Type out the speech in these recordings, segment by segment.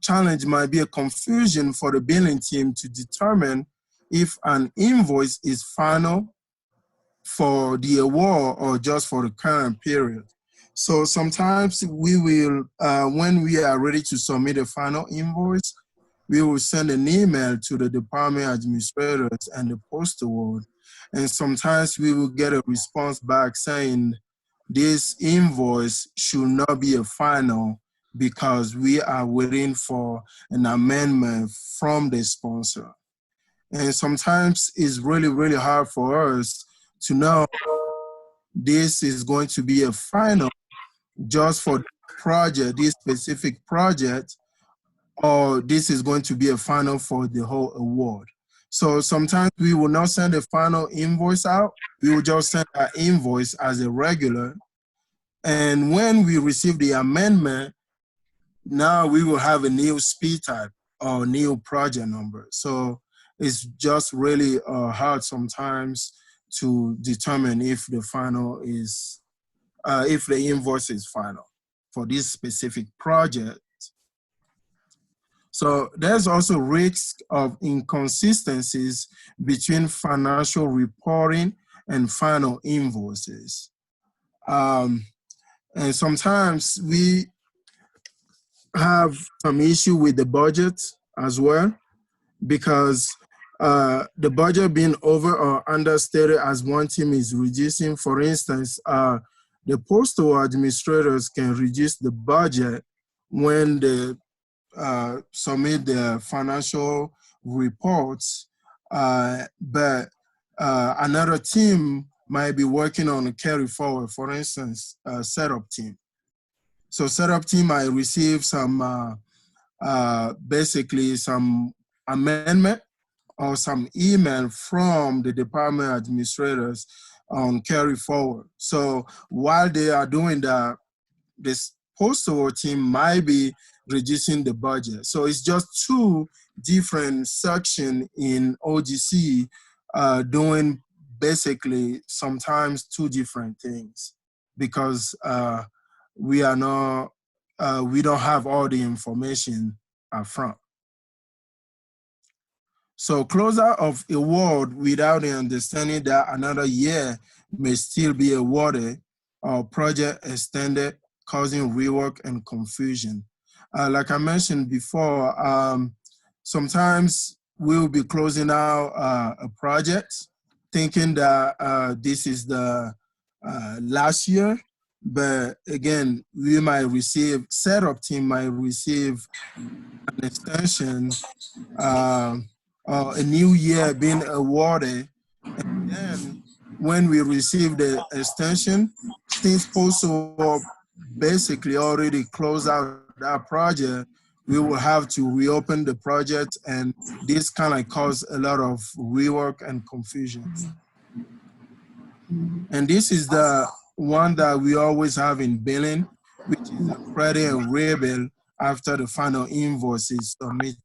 challenge might be a confusion for the billing team to determine if an invoice is final for the award or just for the current period. So sometimes we will, when we are ready to submit a final invoice, we will send an email to the department administrators and the post award. And sometimes we will get a response back saying this invoice should not be a final because we are waiting for an amendment from the sponsor. And sometimes it's really, really hard for us to know this is going to be a final just for the project, this specific project, or this is going to be a final for the whole award. So sometimes we will not send a final invoice out. We will just send our invoice as a regular. And when we receive the amendment, now we will have a new speed type or new project number. So it's just really hard sometimes to determine if the final is, if the invoice is final for this specific project. So there's also risk of inconsistencies between financial reporting and final invoices. And sometimes we have some issue with the budget as well, because the budget being over or understated as one team is reducing. For instance, the postal administrators can reduce the budget when they submit their financial reports, but another team might be working on a carry forward, for instance, setup team. So setup team might receive some, basically some amendment or some email from the department administrators on carry forward. So while they are doing that, this postal team might be reducing the budget. So it's just two different sections in OGC doing basically sometimes two different things, because we are not, we don't have all the information up front. So closeout of award without the understanding that another year may still be awarded or project extended, causing rework and confusion. Like I mentioned before, sometimes we'll be closing out a project thinking that this is the last year, but again, we might receive, setup team might receive an extension, a new year being awarded, and then when we receive the extension, since postal basically already closed out that project, we will have to reopen the project, and this kind of cause a lot of rework and confusion. And this is the one that we always have in billing, which is a credit and rebill after the final invoice is submitted.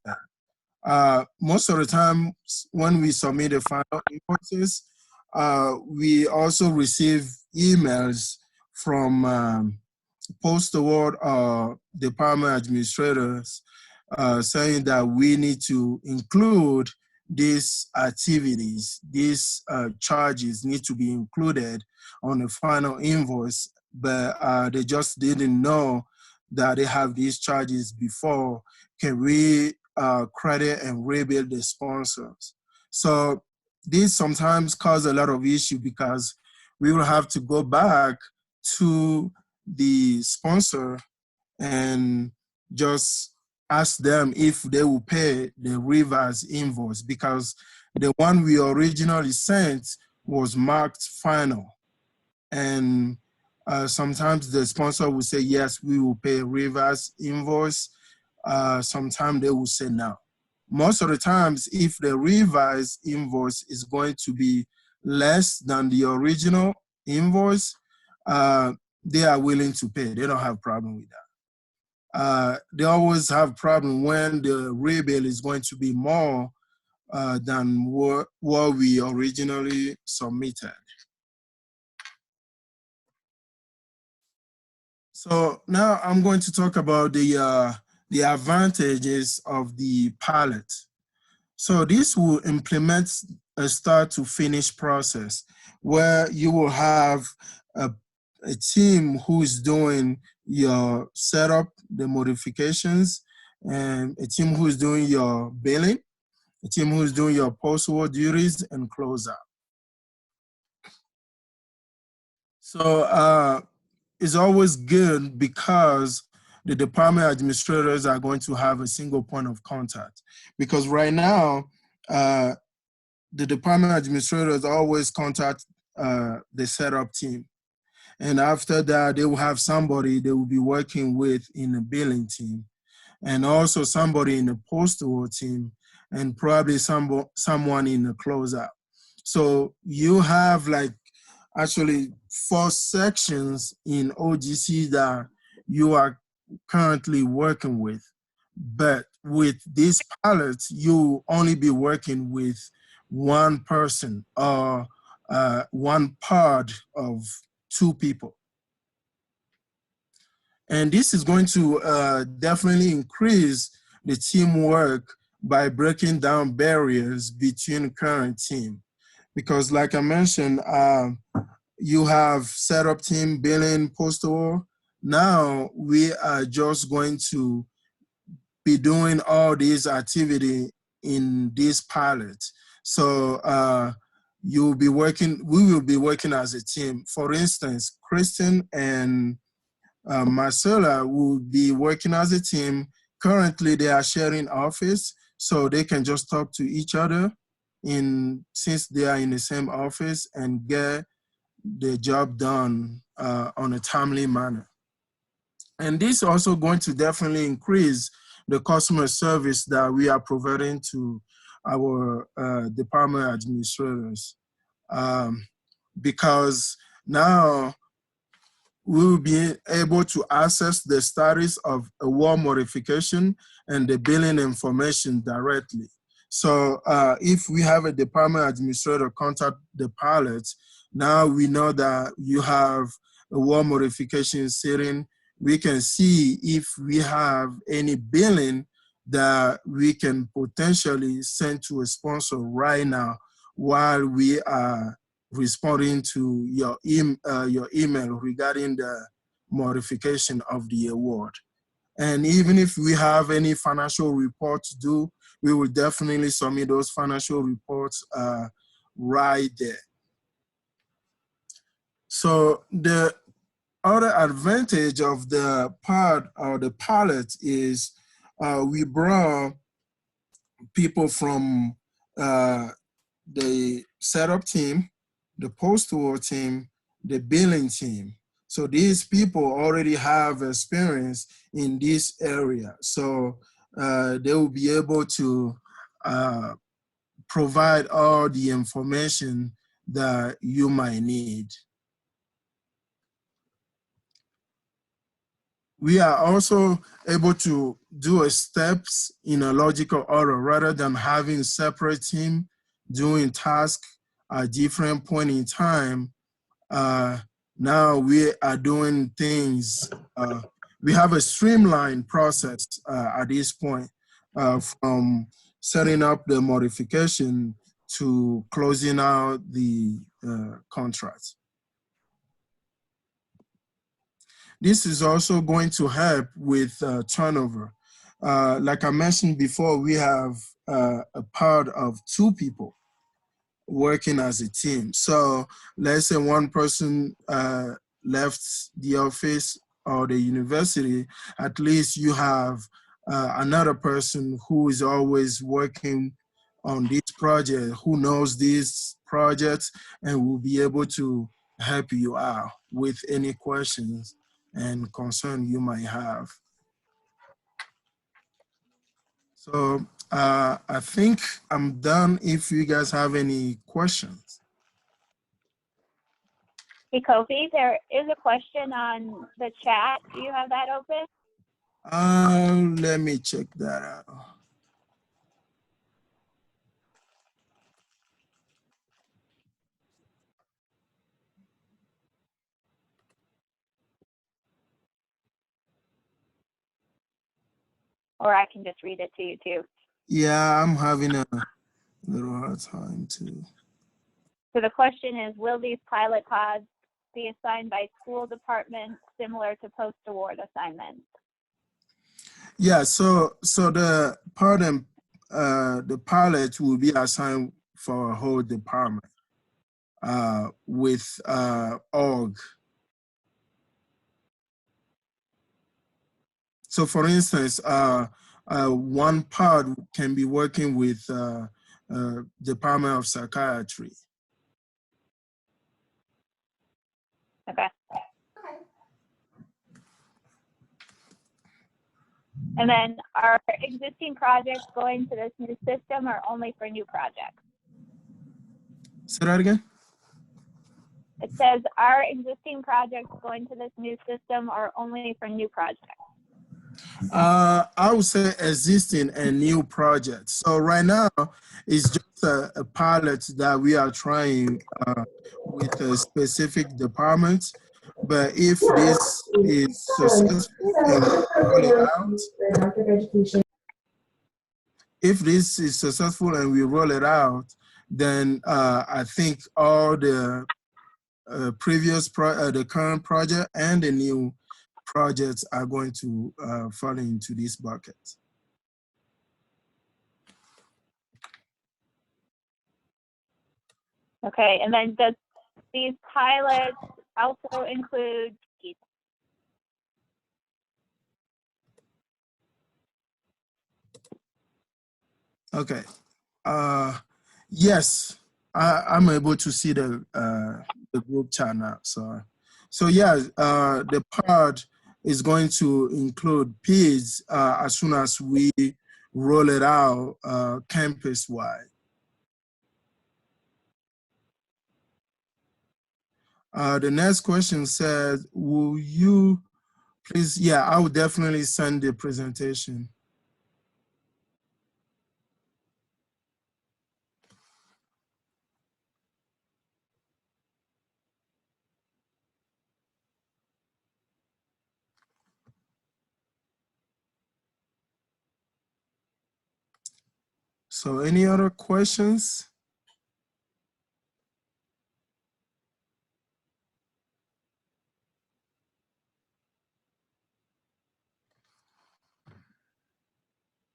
Most of the time when we submit the final invoices, we also receive emails from post award department administrators saying that we need to include these activities, these charges need to be included on the final invoice, but they just didn't know that they have these charges before. Can we credit and rebuild the sponsors? So this sometimes cause a lot of issue, because we will have to go back to the sponsor and just ask them if they will pay the revised invoice, because the one we originally sent was marked final. And sometimes the sponsor will say, yes, we will pay revised invoice. Sometimes they will say no. Most of the times, if the revised invoice is going to be less than the original invoice, they are willing to pay. They don't have problem with that. They always have problem when the rebill is going to be more than what we originally submitted. So now I'm going to talk about the the advantages of the pilot. So this will implement a start to finish process where you will have a, a team who is doing your setup, the modifications, and a team who is doing your billing, a team who is doing your post-award duties and closeout. So it's always good because the department administrators are going to have a single point of contact. Because right now, the department administrators always contact the setup team. And after that, they will have somebody they will be working with in the billing team, and also somebody in the post-award team, and probably someone in the closeout. So you have like actually 4 sections in OGC that you are currently working with. But with these pilots, you only be working with one person or one part of 2 people. And this is going to definitely increase the teamwork by breaking down barriers between current team. Because like I mentioned, you have setup team, billing, postal. Now we are just going to be doing all these activity in this pilot. So you'll be working, we will be working as a team. For instance, Kristen and Marcella will be working as a team. Currently, they are sharing office, so they can just talk to each other since they are in the same office and get the job done on a timely manner. And this is also going to definitely increase the customer service that we are providing to our department administrators. Because now we will be able to access the status of a wall modification and the billing information directly. So if we have a department administrator contact the pilots, now we know that you have a wall modification sitting. We can see if we have any billing that we can potentially send to a sponsor right now while we are responding to your email regarding the modification of the award. And even if we have any financial reports due, we will definitely submit those financial reports right there. So the other advantage of the pod or the pilot is we brought people from the setup team, the post-award team, the billing team. So these people already have experience in this area. So they will be able to provide all the information that you might need. We are also able to do a steps in a logical order rather than having separate team doing tasks at different point in time. Now we are doing things, we have a streamlined process at this point from setting up the modification to closing out the contract. This is also going to help with turnover. Like I mentioned before, we have a part of 2 people working as a team. So let's say one person left the office or the university, at least you have another person who is always working on this project, who knows this project and will be able to help you out with any questions and concern you might have. So I think I'm done if you guys have any questions. Hey, Kofi, there is a question on the chat. Do you have that open? Let me check that out. or I can just read it to you too. Yeah, I'm having a little hard time too. So the question is, will these pilot pods be assigned by school departments similar to post-award assignments? Yeah, so the the pilot will be assigned for a whole department with org. So for instance, one pod can be working with Department of Psychiatry. Okay. And then are existing projects going to this new system or only for new projects? Say that again? It says, are existing projects going to this new system or only for new projects? I would say existing and new projects. So right now, it's just a pilot that we are trying with a specific department. But if this is successful and we roll it out, if this is successful and we roll it out, then I think all the the current project and the new projects are going to fall into this bucket. Okay, and then does these pilots also include Okay. Yes, I'm able to see the group chat now. So yeah, the pod is going to include PIDs as soon as we roll it out campus-wide. The next question says, will you please, yeah, I will definitely send the presentation. So any other questions?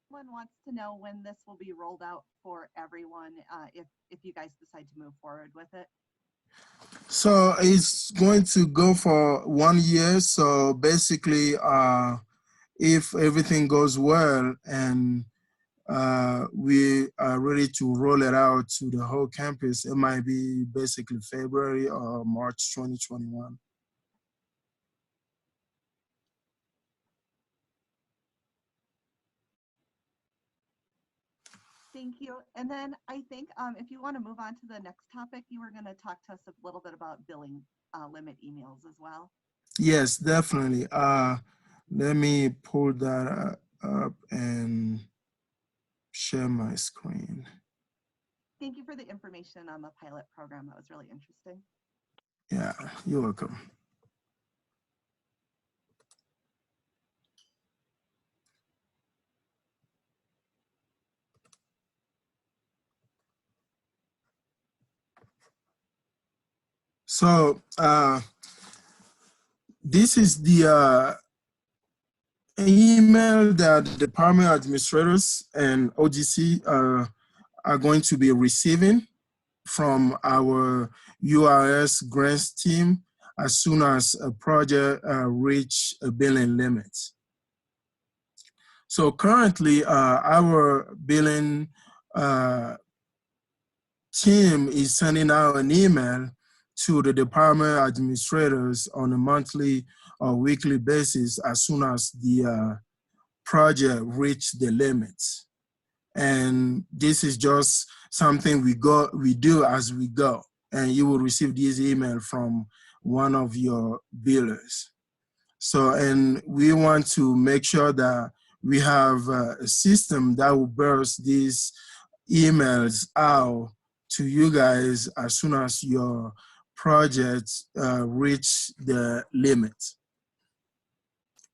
Someone wants to know when this will be rolled out for everyone, if you guys decide to move forward with it. So it's going to go for 1 year. So basically, if everything goes well and we are ready to roll it out to the whole campus, it might be basically February or March 2021. Thank you. And then I think if you want to move on to the next topic, you were going to talk to us a little bit about billing limit emails as well. Yes, definitely. Let me pull that up and share my screen. Thank you for the information on the pilot program. That was really interesting. Yeah, you're welcome. So this is the email that the department administrators and OGC are going to be receiving from our URS grants team as soon as a project reach a billing limit. So currently our billing team is sending out an email to the department administrators on a monthly or weekly basis as soon as the project reach the limits. And this is just something we do as we go. And you will receive this email from one of your billers. So, and we want to make sure that we have a system that will burst these emails out to you guys as soon as your projects reach the limit.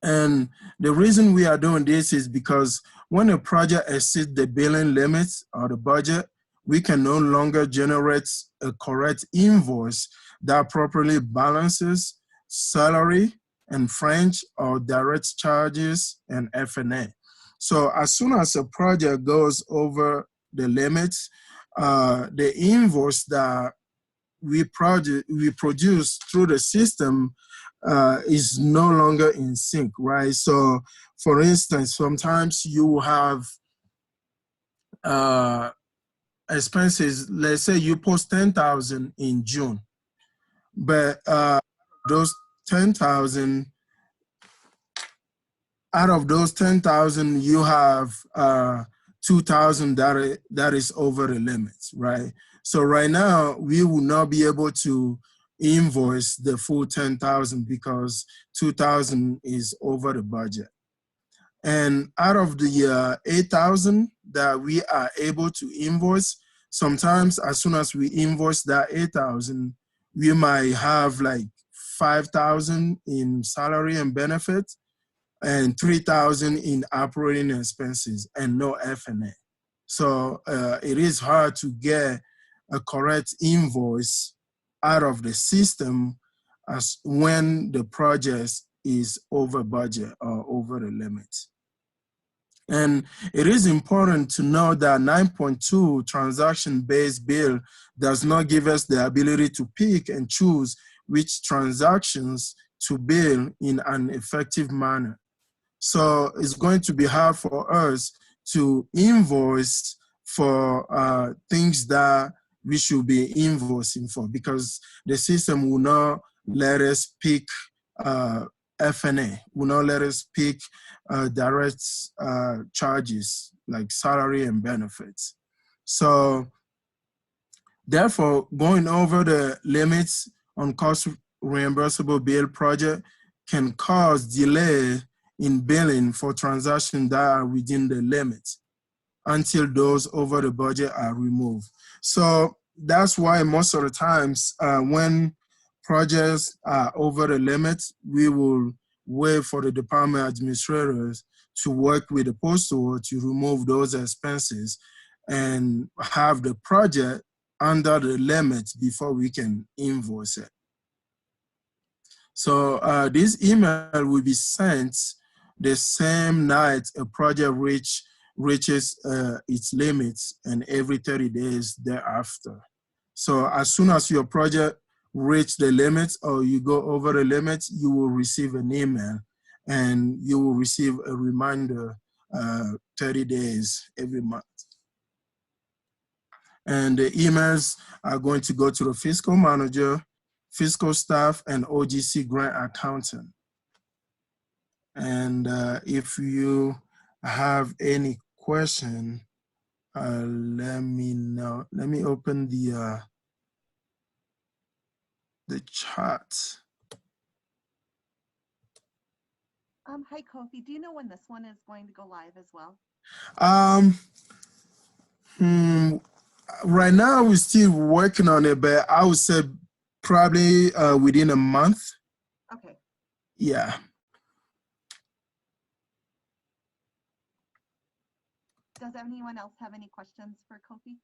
And the reason we are doing this is because when a project exceeds the billing limits or the budget, we can no longer generate a correct invoice that properly balances salary and French or direct charges and F&A. So as soon as a project goes over the limits, the invoice that we produce through the system is no longer in sync, right? So, for instance, sometimes you have expenses. Let's say you post 10,000 in June, but those 10,000, out of those 10,000, you have 2,000 that is over the limits, right? So right now, we will not be able to invoice the full 10,000 because 2,000 is over the budget. And out of the 8,000 that we are able to invoice, sometimes as soon as we invoice that 8,000, we might have like 5,000 in salary and benefits and 3,000 in operating expenses and no F&A. So it is hard to get a correct invoice out of the system as when the project is over budget or over the limit. And it is important to know that 9.2 transaction-based bill does not give us the ability to pick and choose which transactions to bill in an effective manner. So it's going to be hard for us to invoice for things that we should be invoicing for because the system will not let us pick F&A, will not let us pick direct charges like salary and benefits. So therefore, going over the limits on cost reimbursable bill project can cause delay in billing for transactions that are within the limits until those over the budget are removed. So that's why most of the times when projects are over the limit, we will wait for the department administrators to work with the postal to remove those expenses and have the project under the limits before we can invoice it. So this email will be sent the same night a project reaches its limits and every 30 days thereafter. So as soon as your project reach the limits or you go over the limits, you will receive an email and you will receive a reminder 30 days every month. And the emails are going to go to the fiscal manager, fiscal staff, and OGC grant accountant. And if you have any question, let me know. Let me open the chat. Hi, Kofi. Do you know when this one is going to go live as well? Right now, we're still working on it, but I would say probably within a month. Okay. Yeah. Does anyone else have any questions for Kofi?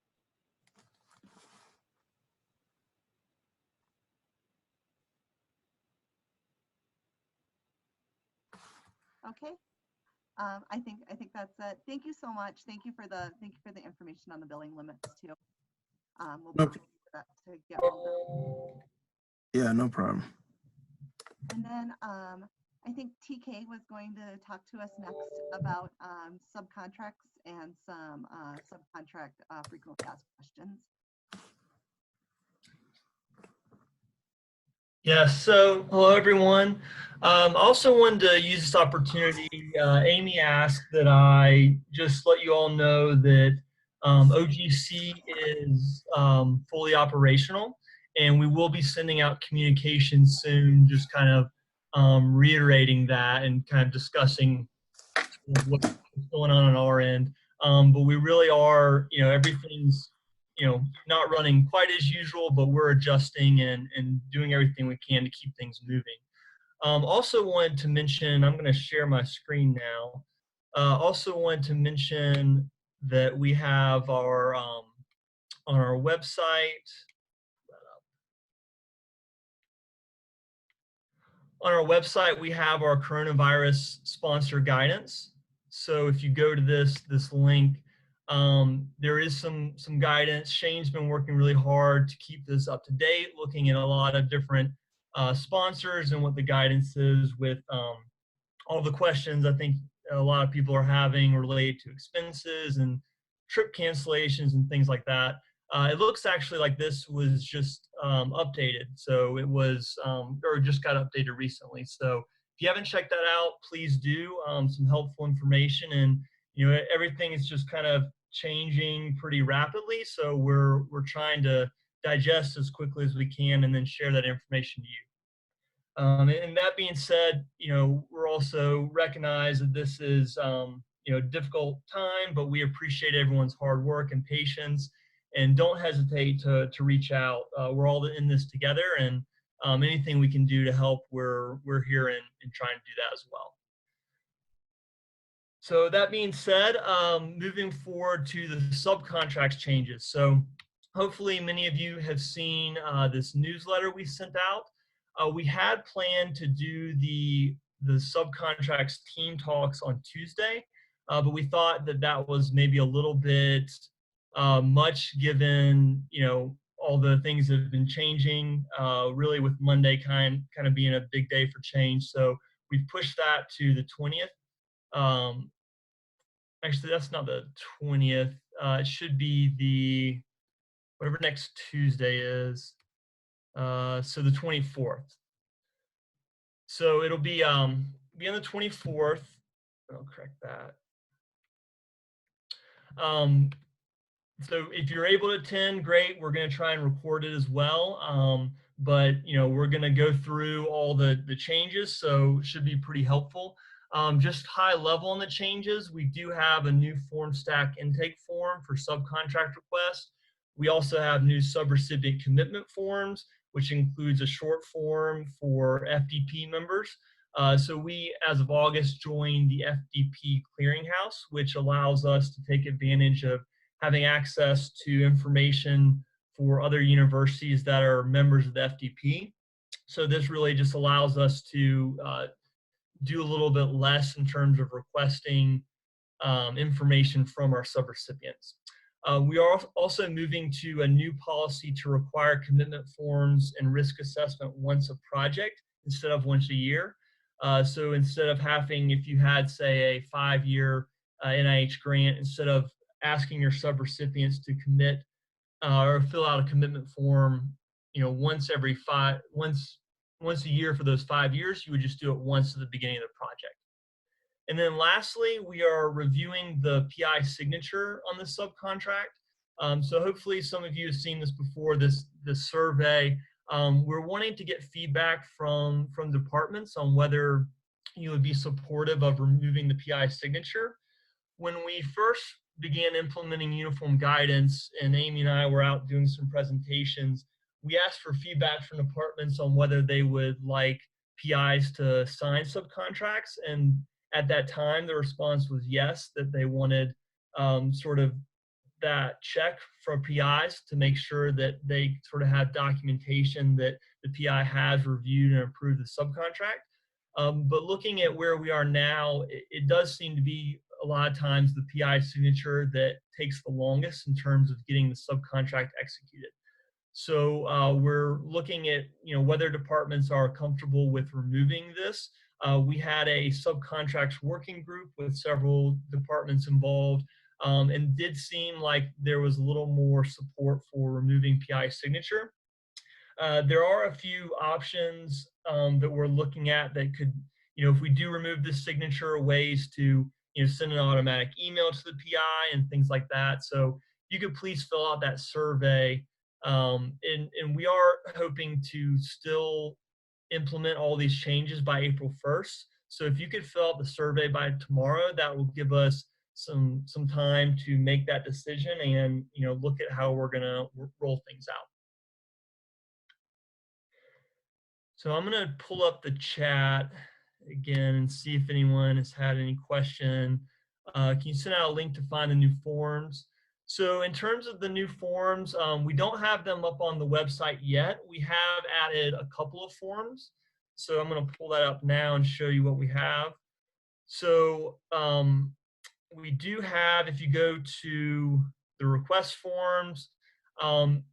Okay. I think that's it. Thank you so much. Thank you for the information on the billing limits too. We'll be looking for that to get rolled out. Yeah, no problem. And then I think TK was going to talk to us next about subcontracts and some subcontract frequently asked questions. Yeah, so hello everyone. Also wanted to use this opportunity. Amy asked that I just let you all know that OGC is fully operational and we will be sending out communications soon, just kind of reiterating that and kind of discussing what's going on our end. But we really are, everything's not running quite as usual, but we're adjusting and doing everything we can to keep things moving. Also wanted to mention, I'm going to share my screen now. Also wanted to mention that we have our, on our website, we have our coronavirus sponsor guidance. So if you go to this link, there is some guidance. Shane's been working really hard to keep this up to date, looking at a lot of different sponsors and what the guidance is with all the questions I think a lot of people are having related to expenses and trip cancellations and things like that. It looks actually like this was just updated. So it was, or just got updated recently. So if you haven't checked that out, please do. Some helpful information, and everything is just kind of changing pretty rapidly. So we're trying to digest as quickly as we can and then share that information to you. And that being said, we're also recognize that this is, a difficult time, but we appreciate everyone's hard work and patience, and don't hesitate to reach out. We're all in this together, and anything we can do to help, we're here and trying to do that as well. So that being said, moving forward to the subcontracts changes. So hopefully many of you have seen this newsletter we sent out. We had planned to do the subcontracts team talks on Tuesday, but we thought that was maybe a little bit much, given all the things that have been changing, really with Monday kind of being a big day for change. So we've pushed that to the 20th. Actually, that's not the 20th. It should be the whatever next Tuesday is. So the 24th. So it'll be on the 24th. I'll correct that. So if you're able to attend, great. We're going to try and record it as well. But we're going to go through all the changes, so it should be pretty helpful. Just high level on the changes, we do have a new form stack intake form for subcontract requests. We also have new subrecipient commitment forms, which includes a short form for FDP members. So we, as of August, joined the FDP clearinghouse, which allows us to take advantage of having access to information for other universities that are members of the FDP. So this really just allows us to do a little bit less in terms of requesting information from our subrecipients. We are also moving to a new policy to require commitment forms and risk assessment once a project instead of once a year. So instead of having, if you had, say, a 5-year NIH grant, instead of asking your subrecipients to commit or fill out a commitment form, once a year for those 5 years, you would just do it once at the beginning of the project. And then lastly, we are reviewing the PI signature on the subcontract. So hopefully some of you have seen this before, this survey. We're wanting to get feedback from departments on whether you would be supportive of removing the PI signature. When we first began implementing uniform guidance, and Amy and I were out doing some presentations, we asked for feedback from departments on whether they would like PIs to sign subcontracts. And at that time, the response was yes, that they wanted sort of that check from PIs to make sure that they sort of have documentation that the PI has reviewed and approved the subcontract. But looking at where we are now, it does seem to be a lot of times the PI signature that takes the longest in terms of getting the subcontract executed. So we're looking at whether departments are comfortable with removing this. We had a subcontracts working group with several departments involved, and did seem like there was a little more support for removing PI signature. There are a few options that we're looking at that could, if we do remove this signature, ways to send an automatic email to the PI and things like that. So you could please fill out that survey. And we are hoping to still implement all these changes by April 1st. So if you could fill out the survey by tomorrow, that will give us some time to make that decision and look at how we're going to roll things out. So I'm going to pull up the chat again and see if anyone has had any question. Can you send out a link to find the new forms? So in terms of the new forms, we don't have them up on the website yet. We have added a couple of forms. So I'm going to pull that up now and show you what we have. So we do have, if you go to the request forms,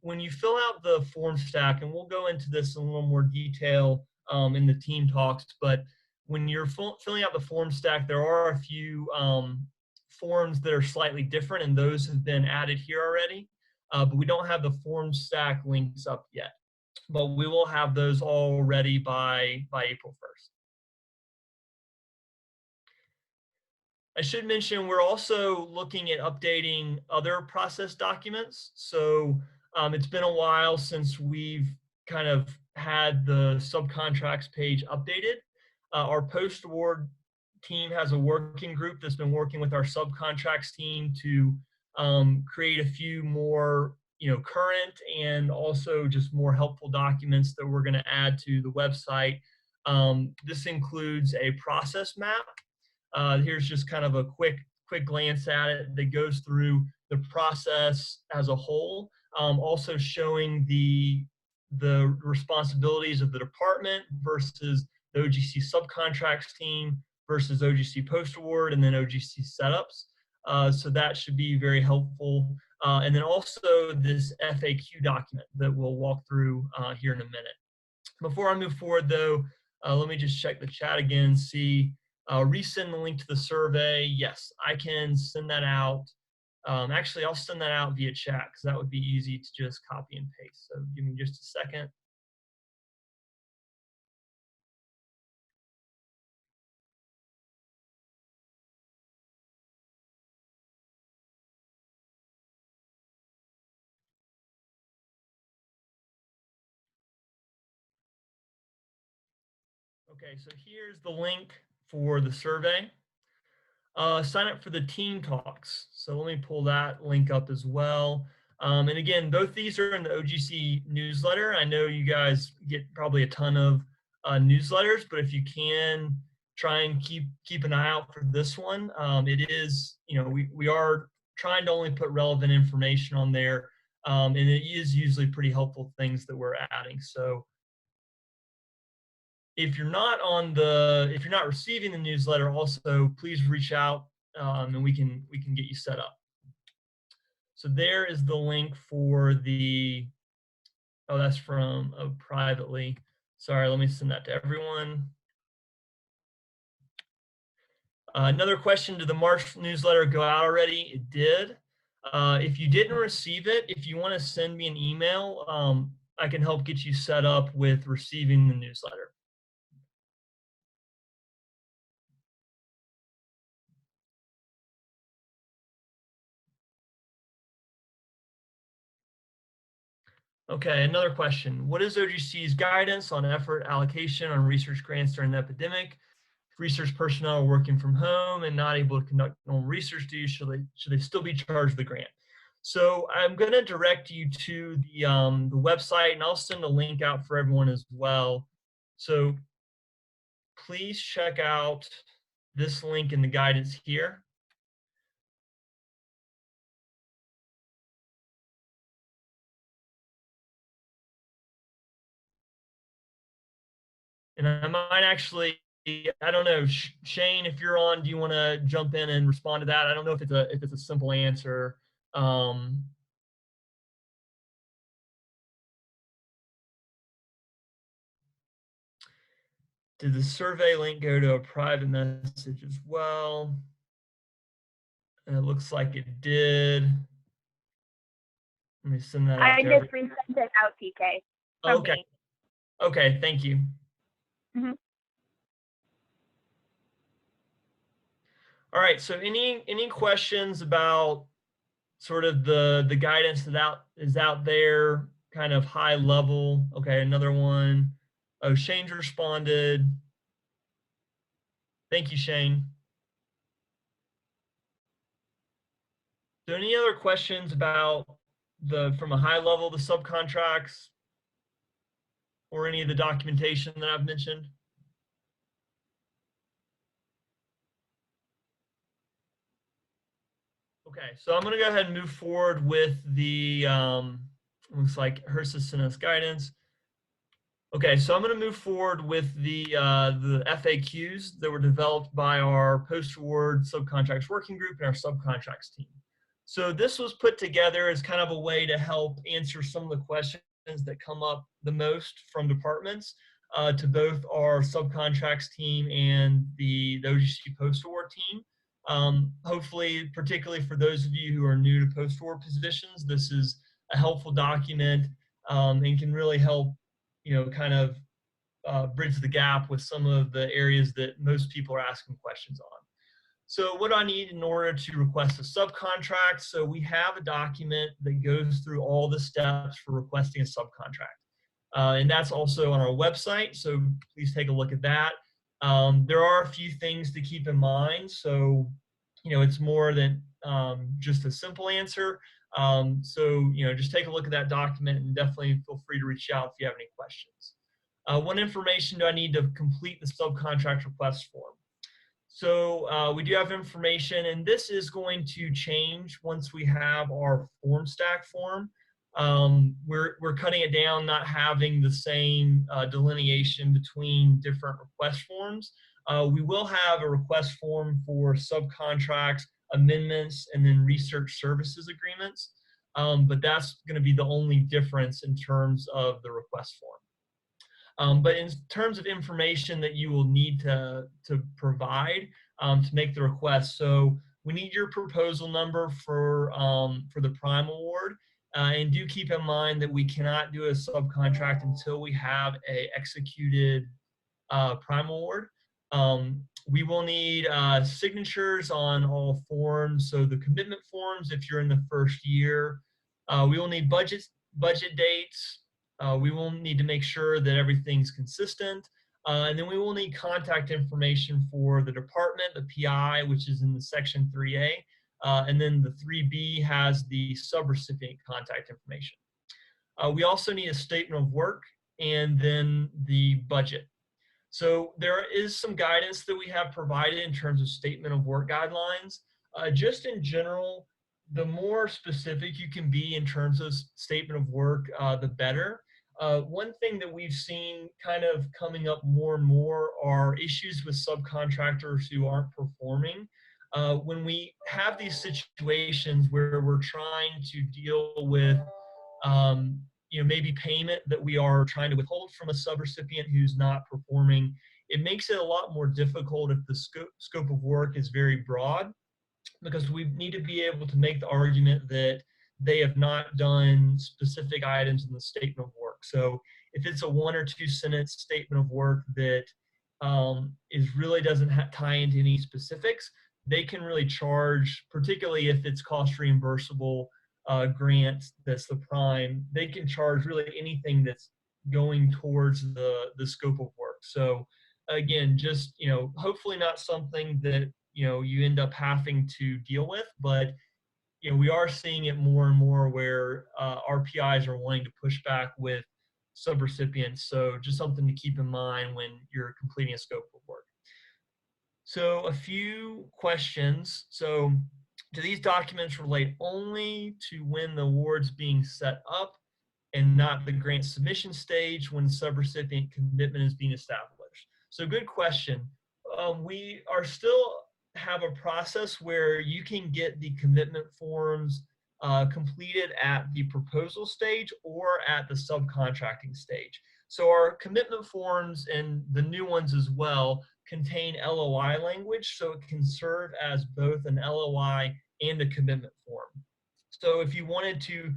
when you fill out the form stack, and we'll go into this in a little more detail in the team talks, but when you're filling out the form stack, there are a few forms that are slightly different, and those have been added here already. But we don't have the form stack links up yet. But we will have those all ready by April 1st. I should mention we're also looking at updating other process documents. So it's been a while since we've kind of had the subcontracts page updated. Our post-award team has a working group that's been working with our subcontracts team to create a few more current and also just more helpful documents that we're going to add to the website. This includes a process map. Here's just kind of a quick glance at it that goes through the process as a whole, also showing the responsibilities of the department versus the OGC subcontracts team versus OGC post-award and then OGC setups. So that should be very helpful. And then also this FAQ document that we'll walk through here in a minute. Before I move forward though, let me just check the chat again and see. Resend the link to the survey. Yes, I can send that out. Actually, I'll send that out via chat because that would be easy to just copy and paste. So give me just a second. Okay, so here's the link for the survey. Sign up for the team talks. So let me pull that link up as well. And again, both these are in the OGC newsletter. I know you guys get probably a ton of newsletters, but if you can try and keep an eye out for this one. It is, we are trying to only put relevant information on there. And it is usually pretty helpful things that we're adding. So if you're not receiving the newsletter, also please reach out and we can get you set up. So there is the link for the, oh, that's from privately. Sorry, let me send that to everyone. Another question, did the March newsletter go out already? It did. If you didn't receive it, if you want to send me an email, I can help get you set up with receiving the newsletter. Okay, another question. What is OGC's guidance on effort allocation on research grants during the epidemic? If research personnel are working from home and not able to conduct normal research duties, should they still be charged the grant? So I'm going to direct you to the website, and I'll send a link out for everyone as well. So please check out this link in the guidance here. And I might actually, I don't know, Shane, if you're on, do you want to jump in and respond to that? I don't know if it's a simple answer. Did the survey link go to a private message as well? And it looks like it did. Let me send that out. I just resent it out, PK. Okay. Me. Okay, thank you. Mm-hmm. All right, so any questions about sort of the guidance that is out there, kind of high level? Okay, another one. Oh, Shane's responded. Thank you, Shane. So any other questions about from a high level, the subcontracts? or any of the documentation that I've mentioned? Okay, so I'm going to go ahead and move forward with the, looks like HRSA sent us guidance. Okay, so I'm going to move forward with the FAQs that were developed by our post-award subcontracts working group and our subcontracts team. So this was put together as kind of a way to help answer some of the questions that come up the most from departments to both our subcontracts team and the OGC post-award team. Hopefully, particularly for those of you who are new to post-award positions, this is a helpful document and can really help, kind of bridge the gap with some of the areas that most people are asking questions on. So what do I need in order to request a subcontract? So we have a document that goes through all the steps for requesting a subcontract. And that's also on our website, so please take a look at that. There are a few things to keep in mind. So, it's more than just a simple answer. So, just take a look at that document and definitely feel free to reach out if you have any questions. What information do I need to complete the subcontract request form? So we do have information, and this is going to change once we have our form stack form. We're cutting it down, not having the same delineation between different request forms. We will have a request form for subcontracts, amendments, and then research services agreements. But that's going to be the only difference in terms of the request form. But in terms of information that you will need to provide to make the request, so we need your proposal number for the prime award. And do keep in mind that we cannot do a subcontract until we have a executed prime award. We will need signatures on all forms. So the commitment forms, if you're in the first year, we will need budget dates. We will need to make sure that everything's consistent. And then we will need contact information for the department, the PI, which is in the section 3A. And then the 3B has the subrecipient contact information. We also need a statement of work and then the budget. So there is some guidance that we have provided in terms of statement of work guidelines. Just in general, the more specific you can be in terms of statement of work, the better. One thing that we've seen kind of coming up more and more are issues with subcontractors who aren't performing. When we have these situations where we're trying to deal with maybe payment that we are trying to withhold from a subrecipient who's not performing, it makes it a lot more difficult if the scope of work is very broad, because we need to be able to make the argument that they have not done specific items in the statement of work. So if it's a 1 or 2 sentence statement of work that really doesn't tie into any specifics, they can really charge, particularly if it's cost reimbursable grant that's the prime, they can charge really anything that's going towards the scope of work. So again, just hopefully not something that you end up having to deal with, but we are seeing it more and more where RPIs are wanting to push back with subrecipients. So just something to keep in mind when you're completing a scope of work. So a few questions. So do these documents relate only to when the award's being set up and not the grant submission stage when subrecipient commitment is being established? So good question. We are still have a process where you can get the commitment forms completed at the proposal stage or at the subcontracting stage. So our commitment forms, and the new ones as well, contain LOI language, so it can serve as both an LOI and a commitment form. So if you wanted to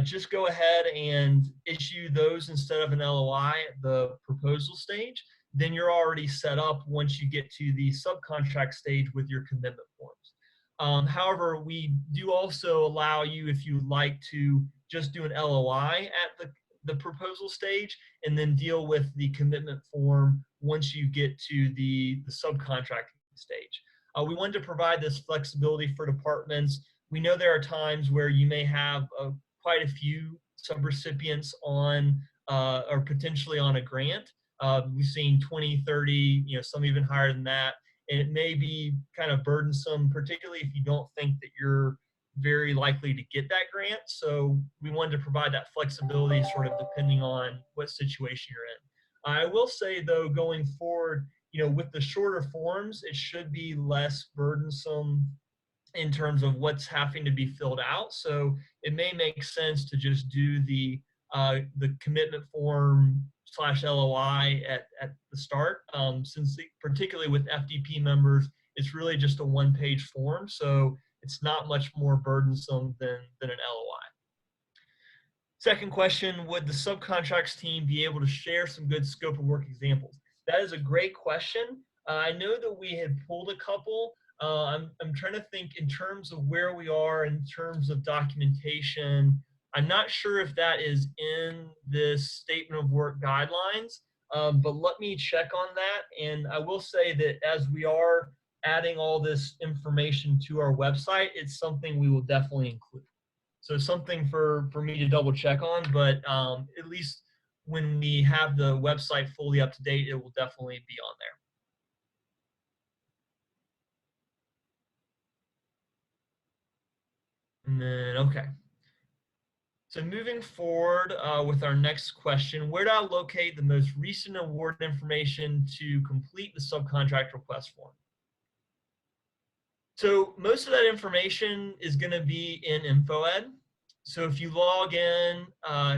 just go ahead and issue those instead of an LOI at the proposal stage, then you're already set up once you get to the subcontract stage with your commitment forms. However, we do also allow you, if you'd like, to just do an LOI at the proposal stage and then deal with the commitment form once you get to the subcontracting stage. We wanted to provide this flexibility for departments. We know there are times where you may have quite a few subrecipients on or potentially on a grant. We've seen 20, 30, some even higher than that. And it may be kind of burdensome, particularly if you don't think that you're very likely to get that grant. So we wanted to provide that flexibility sort of depending on what situation you're in. I will say though, going forward, with the shorter forms, it should be less burdensome in terms of what's having to be filled out. So it may make sense to just do the commitment form / LOI at the start, since particularly with FDP members, it's really just a one-page form. So it's not much more burdensome than an LOI. Second question, would the subcontracts team be able to share some good scope of work examples? That is a great question. I know that we had pulled a couple. I'm trying to think in terms of where we are in terms of documentation. I'm not sure if that is in this statement of work guidelines, but let me check on that. And I will say that as we are adding all this information to our website, it's something we will definitely include. So something for me to double check on, but at least when we have the website fully up to date, it will definitely be on there. And then, okay. So moving forward with our next question, where do I locate the most recent award information to complete the subcontract request form? So most of that information is going to be in InfoEd. So if you log in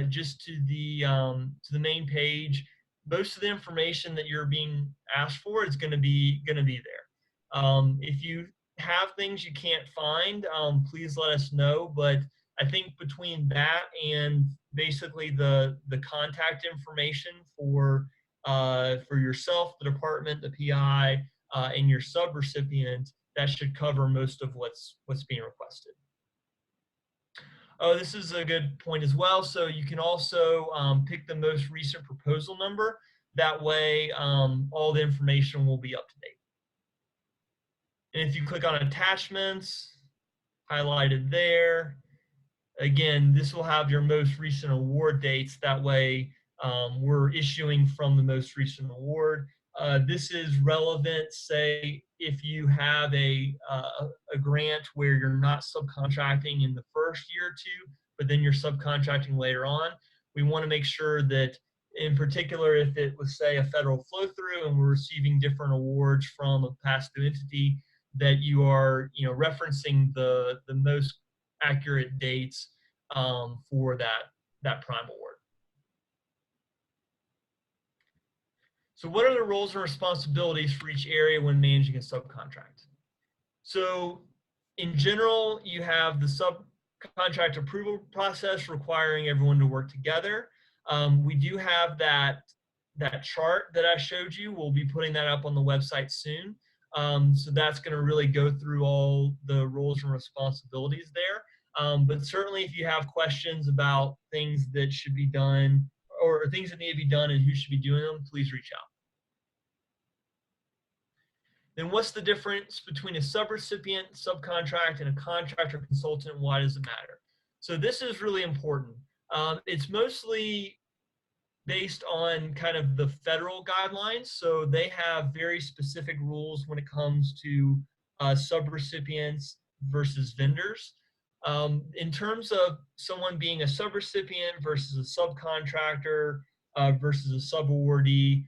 just to the main page, most of the information that you're being asked for is going to be there. If you have things you can't find, please let us know. But I think between that and basically the contact information for yourself, the department, the PI, and your subrecipient, that should cover most of what's being requested. Oh, this is a good point as well. So you can also pick the most recent proposal number. That way, all the information will be up to date. And if you click on attachments, highlighted there, again, this will have your most recent award dates. That way, we're issuing from the most recent award. This is relevant, say, if you have a grant where you're not subcontracting in the first year or two, but then you're subcontracting later on. We want to make sure that, in particular, if it was, say, a federal flow-through and we're receiving different awards from a pass-through entity, that you are, referencing the most accurate dates for that prime award. So what are the roles and responsibilities for each area when managing a subcontract? So in general, you have the subcontract approval process requiring everyone to work together. We do have that chart that I showed you. We'll be putting that up on the website soon. So that's going to really go through all the roles and responsibilities there. But certainly if you have questions about things that should be done or things that need to be done and who should be doing them, please reach out. Then what's the difference between a subrecipient, subcontract, and a contractor consultant? Why does it matter? So this is really important. It's mostly based on kind of the federal guidelines. So they have very specific rules when it comes to subrecipients versus vendors. In terms of someone being a subrecipient versus a subcontractor versus a subawardee,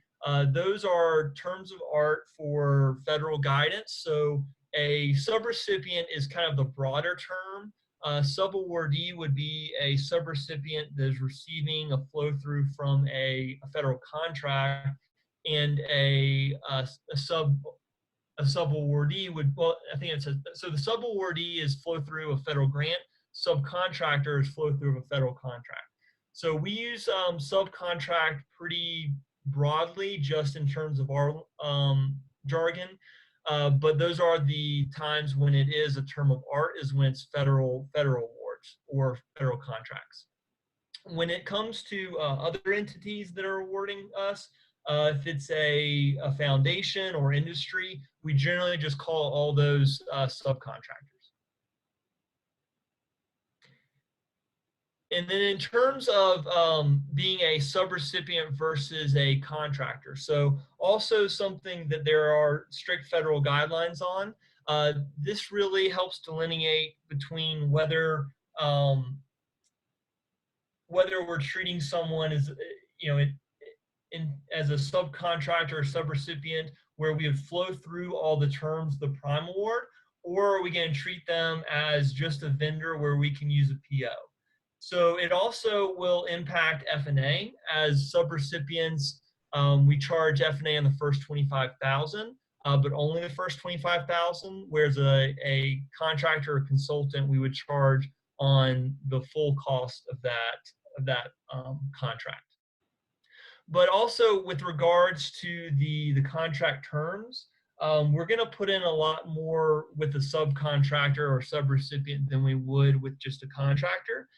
those are terms of art for federal guidance. So a subrecipient is kind of the broader term. Subawardee would be a subrecipient that is receiving a flow through from a federal contract, and a subawardee would, well, I think it says, so the subawardee is flow through a federal grant, subcontractor is flow through of a federal contract. So we use subcontract pretty broadly just in terms of our jargon. But those are the times when it is a term of art, is when it's federal awards or federal contracts. When it comes to other entities that are awarding us, if it's a foundation or industry, we generally just call all those subcontractors. And then in terms of being a subrecipient versus a contractor, so also something that there are strict federal guidelines on. This really helps delineate between whether we're treating someone as, you know, as a subcontractor or subrecipient, where we would flow through all the terms of the prime award, or are we going to treat them as just a vendor where we can use a PO? So it also will impact F&A. As subrecipients, we charge F&A on the first 25,000, but only the first 25,000, whereas a contractor or consultant, we would charge on the full cost of that contract. But also with regards to the contract terms, we're going to put in a lot more with a subcontractor or subrecipient than we would with just a contractor,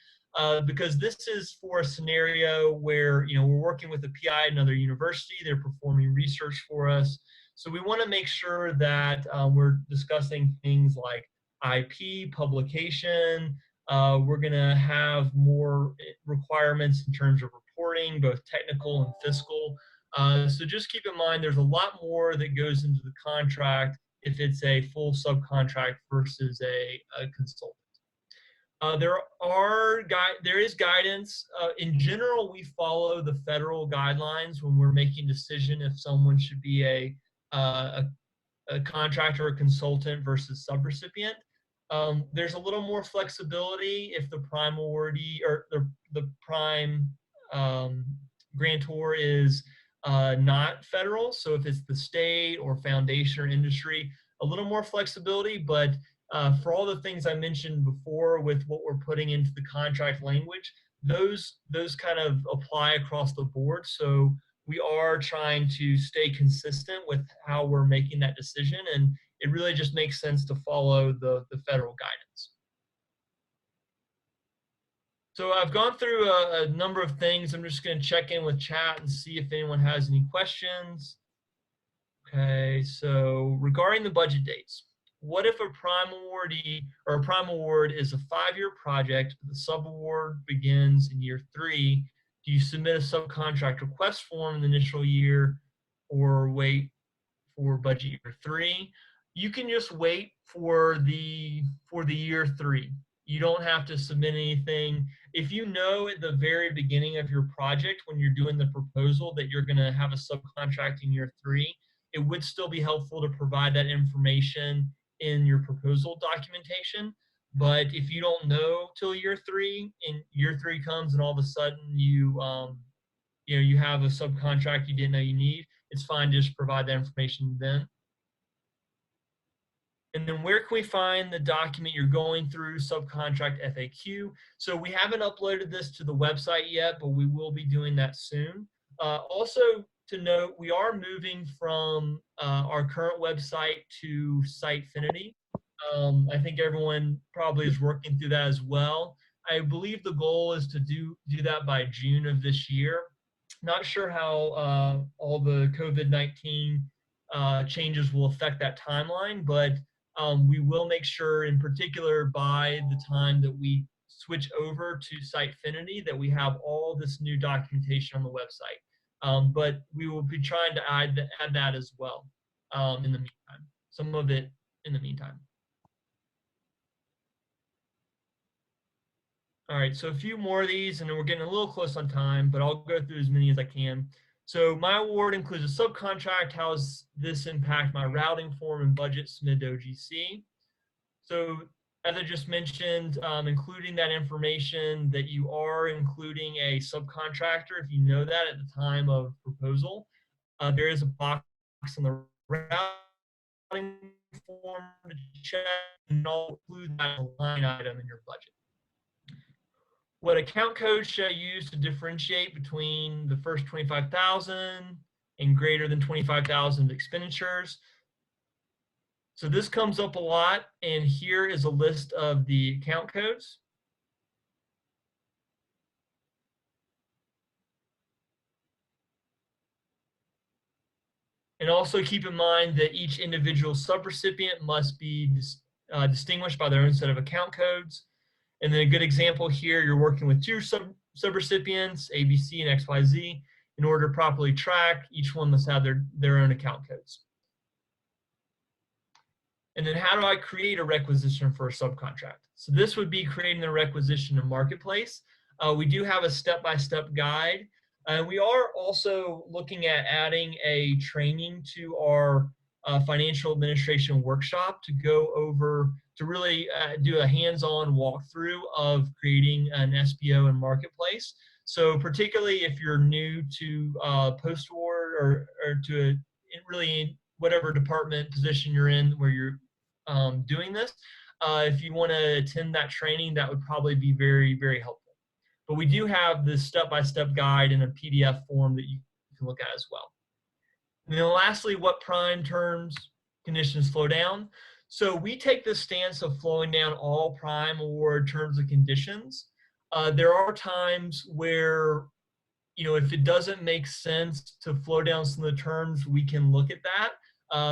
because this is for a scenario where, you know, we're working with a PI at another university, they're performing research for us. So we want to make sure that we're discussing things like IP, publication. We're going to have more requirements in terms of reporting, both technical and fiscal. So just keep in mind, there's a lot more that goes into the contract if it's a full subcontract versus a consultant. There is guidance. In general, we follow the federal guidelines when we're making a decision if someone should be a contractor or consultant versus subrecipient. There's a little more flexibility if the prime awardee or the prime grantor is not federal. So if it's the state or foundation or industry, a little more flexibility. But for all the things I mentioned before with what we're putting into the contract language, those kind of apply across the board. So we are trying to stay consistent with how we're making that decision, and it really just makes sense to follow the federal guidance. So I've gone through a number of things. I'm just going to check in with chat and see if anyone has any questions. Okay, so regarding the budget dates, what if a prime awardee or a prime award is a 5-year project, but the subaward begins in year 3? Do you submit a subcontract request form in the initial year or wait for budget year 3? You can just wait for the year 3. You don't have to submit anything. If you know at the very beginning of your project when you're doing the proposal that you're going to have a subcontract in year 3, it would still be helpful to provide that information in your proposal documentation. But if you don't know till year 3 and year 3 comes and all of a sudden you have a subcontract you didn't know you need, it's fine to just provide that information then. And then where can we find the document you're going through, subcontract FAQ? So we haven't uploaded this to the website yet, but we will be doing that soon. Also to note, we are moving from our current website to Sitefinity. I think everyone probably is working through that as well. I believe the goal is to do that by June of this year. Not sure how all the COVID-19 changes will affect that timeline, but we will make sure, in particular, by the time that we switch over to Sitefinity, that we have all this new documentation on the website. But we will be trying to add that as well in the meantime. Some of it in the meantime. All right, so a few more of these, and then we're getting a little close on time, but I'll go through as many as I can. So my award includes a subcontract. How does this impact my routing form and budget submitted to OGC? So as I just mentioned, including that information that you are including a subcontractor, if you know that at the time of proposal, there is a box in the routing form to check, and I'll include that line item in your budget. What account code should I use to differentiate between the first 25,000 and greater than 25,000 of expenditures? So this comes up a lot, and here is a list of the account codes. And also keep in mind that each individual subrecipient must be distinguished by their own set of account codes. And then a good example here, you're working with two subrecipients, A, B, C, and X, Y, Z. In order to properly track, each one must have their own account codes. And then how do I create a requisition for a subcontract? So this would be creating the requisition in Marketplace. We do have a step-by-step guide. And we are also looking at adding a training to our financial administration workshop to go over, to really do a hands-on walkthrough of creating an SBO in Marketplace. So particularly if you're new to post-award or to really whatever department position you're in where you're doing this, if you want to attend that training, that would probably be very, very helpful. But we do have this step-by-step guide in a PDF form that you can look at as well. And then lastly, what prime terms conditions flow down. So we take the stance of flowing down all prime award terms and conditions. There are times where, if it doesn't make sense to flow down some of the terms, we can look at that.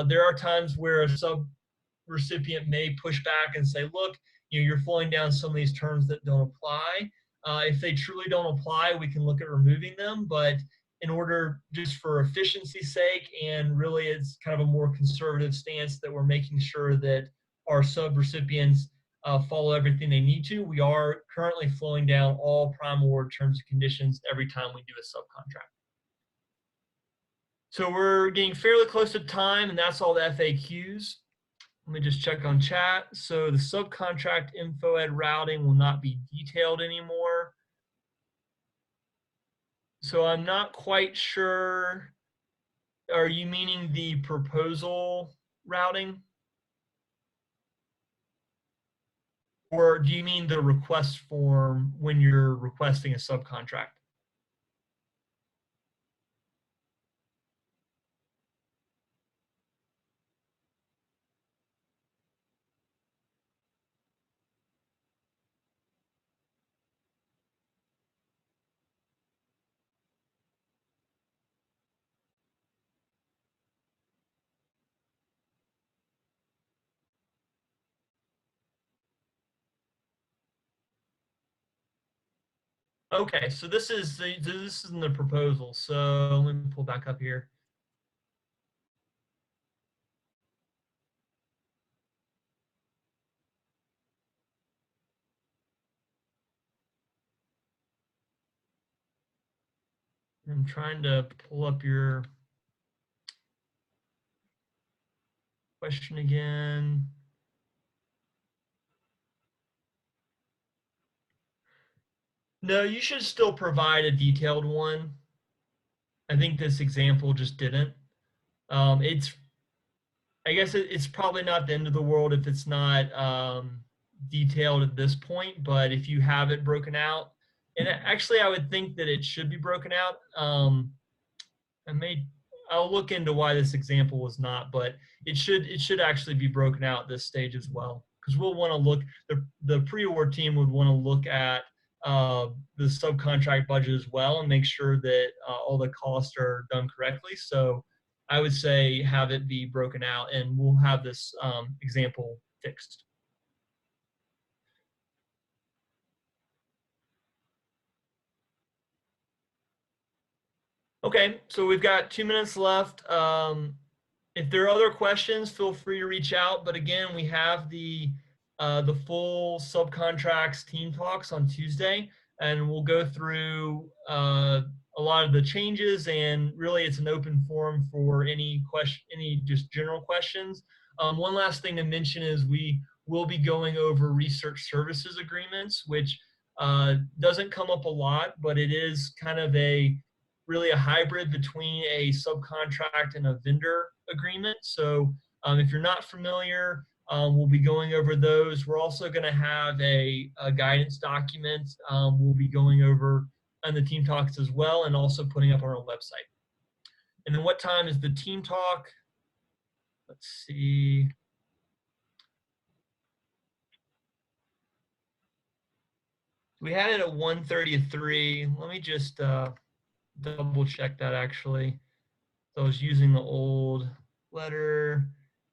There are times where a subrecipient may push back and say, look, you're flowing down some of these terms that don't apply. If they truly don't apply, we can look at removing them. But in order, just for efficiency's sake, and really it's kind of a more conservative stance that we're making sure that our subrecipients follow everything they need to, we are currently flowing down all prime award terms and conditions every time we do a subcontract. So we're getting fairly close to time, and that's all the FAQs. Let me just check on chat. So the subcontract info ed routing will not be detailed anymore. So I'm not quite sure. Are you meaning the proposal routing? Or do you mean the request form when you're requesting a subcontract? Okay, so this is in the proposal. So let me pull back up here. I'm trying to pull up your question again. No, you should still provide a detailed one. I think this example just didn't. I guess it's probably not the end of the world if it's not detailed at this point, but if you have it broken out, and actually I would think that it should be broken out. I'll look into why this example was not, but it should actually be broken out at this stage as well, because we'll want to look, the pre-award team would want to look at the subcontract budget as well and make sure that all the costs are done correctly. So I would say have it be broken out, and we'll have this example fixed. Okay, so we've got 2 minutes left. If there are other questions, feel free to reach out. But again, we have the full subcontracts team talks on Tuesday, and we'll go through a lot of the changes, and really it's an open forum for any just general questions. One last thing to mention is we will be going over research services agreements, which doesn't come up a lot, but it is kind of really a hybrid between a subcontract and a vendor agreement. So if you're not familiar, we'll be going over those. We're also going to have a guidance document we'll be going over on the team talks as well, and also putting up on our website. And then what time is the team talk? Let's see. We had it at 1:33. Let me just double check that actually. So I was using the old letter.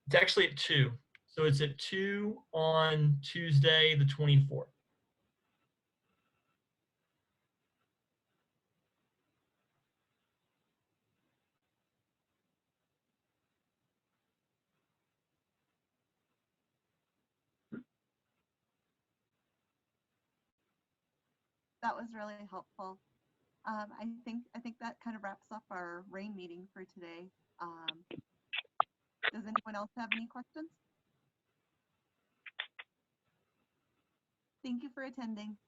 It's actually at 2. So it's at 2 on Tuesday, the 24th. That was really helpful. I think that kind of wraps up our RAIN meeting for today. Does anyone else have any questions? Thank you for attending.